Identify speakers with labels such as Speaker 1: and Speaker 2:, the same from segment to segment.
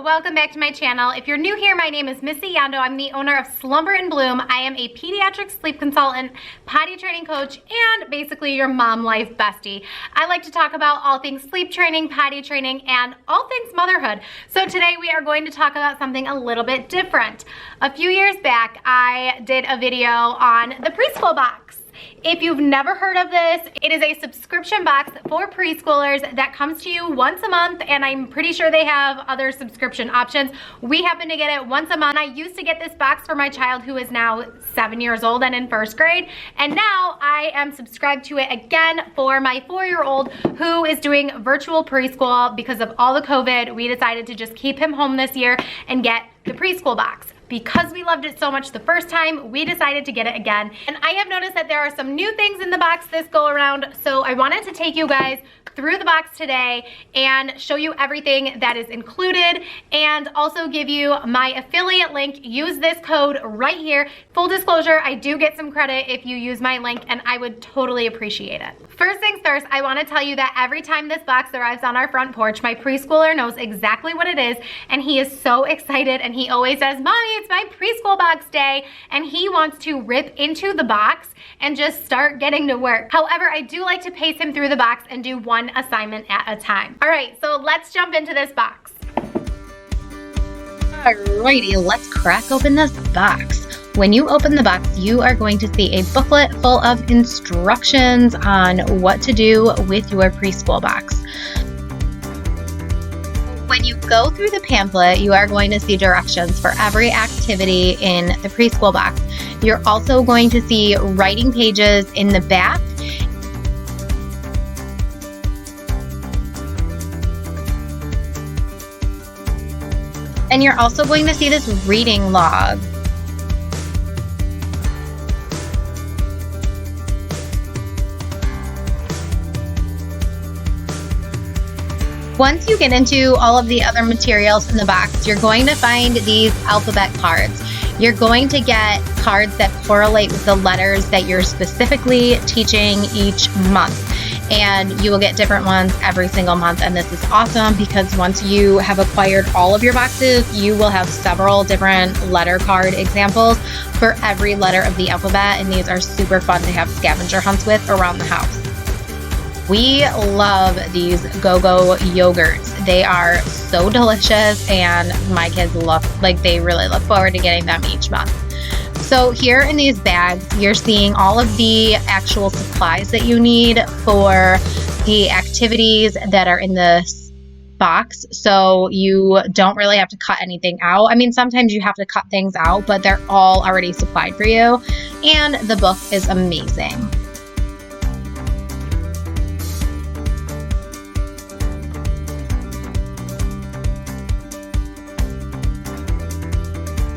Speaker 1: welcome back to my channel. If you're new here, my name is Missy Yondo. I'm the owner of Slumber and Bloom. I am a pediatric sleep consultant, potty training coach, and basically your mom life bestie. I like to talk about all things sleep training, potty training, and all things motherhood. So today we are going to talk about something a little bit different. A few years back, I did a video on the preschool box. If you've never heard of this, it is a subscription box for preschoolers that comes to you once a month, and I'm pretty sure they have other subscription options. We happen to get it once a month. I used to get this box for my child who is now 7 years old and in first grade, and now I am subscribed to it again for my 4-year-old who is doing virtual preschool. Because of all the COVID, we decided to just keep him home this year and get the preschool box. Because we loved it so much the first time, we decided to get it again. And I have noticed that there are some new things in the box this go around, so I wanted to take you guys through the box today and show you everything that is included and also give you my affiliate link. Use this code right here. Full disclosure, I do get some credit if you use my link, and I would totally appreciate it. First things first, I want to tell you that every time this box arrives on our front porch, my preschooler knows exactly what it is, and he is so excited, and he always says, "Mommy, it's my preschool box day," and he wants to rip into the box and just start getting to work. However, I do like to pace him through the box and do one assignment at a time. All right, so let's jump into this box.
Speaker 2: Alrighty, let's crack open this box. When you open the box, you are going to see a booklet full of instructions on what to do with your preschool box. When you go through the pamphlet, you are going to see directions for every activity in the preschool box. You're also going to see writing pages in the back. And you're also going to see this reading log. Once you get into all of the other materials in the box, you're going to find these alphabet cards. You're going to get cards that correlate with the letters that you're specifically teaching each month. And you will get different ones every single month. And this is awesome because once you have acquired all of your boxes, you will have several different letter card examples for every letter of the alphabet. And these are super fun to have scavenger hunts with around the house. We love these Go-Go yogurts. They are so delicious, and my kids they really look forward to getting them each month. So here in these bags, you're seeing all of the actual supplies that you need for the activities that are in this box. So you don't really have to cut anything out. I mean, sometimes you have to cut things out, but they're all already supplied for you. And the book is amazing.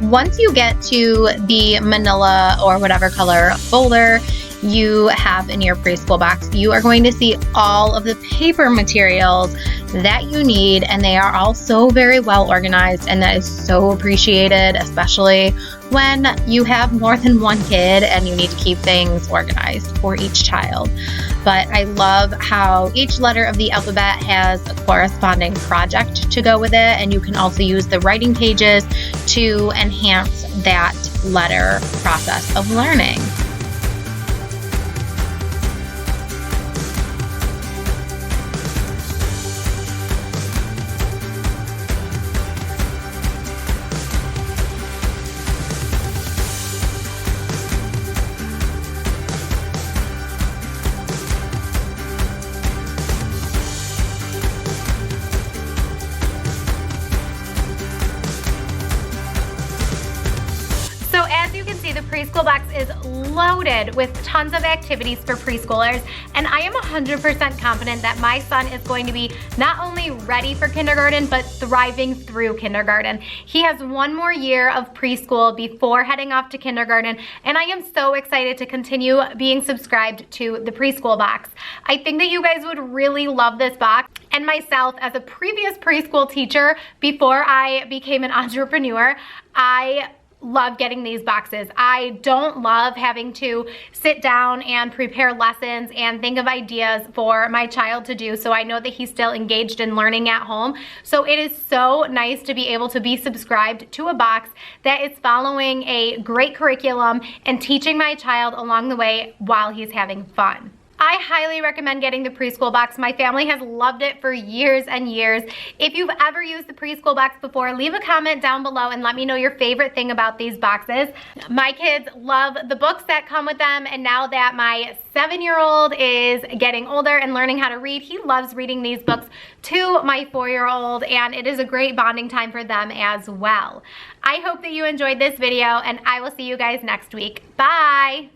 Speaker 2: Once you get to the manila or whatever color folder you have in your preschool box, you are going to see all of the paper materials that you need, and they are all so very well organized, and that is so appreciated, especially when you have more than one kid and you need to keep things organized for each child. But I love how each letter of the alphabet has a corresponding project to go with it, and you can also use the writing pages to enhance that letter process of learning.
Speaker 1: The preschool box is loaded with tons of activities for preschoolers, and I am 100% confident that my son is going to be not only ready for kindergarten, but thriving through kindergarten. He has one more year of preschool before heading off to kindergarten, and I am so excited to continue being subscribed to the preschool box. I think that you guys would really love this box, and myself, as a previous preschool teacher before I became an entrepreneur, I love getting these boxes. I don't love having to sit down and prepare lessons and think of ideas for my child to do, so I know that he's still engaged in learning at home. So it is so nice to be able to be subscribed to a box that is following a great curriculum and teaching my child along the way while he's having fun. I highly recommend getting the preschool box. My family has loved it for years and years. If you've ever used the preschool box before, leave a comment down below and let me know your favorite thing about these boxes. My kids love the books that come with them, and now that my 7-year-old is getting older and learning how to read, he loves reading these books to my 4-year-old, and it is a great bonding time for them as well. I hope that you enjoyed this video, and I will see you guys next week. Bye!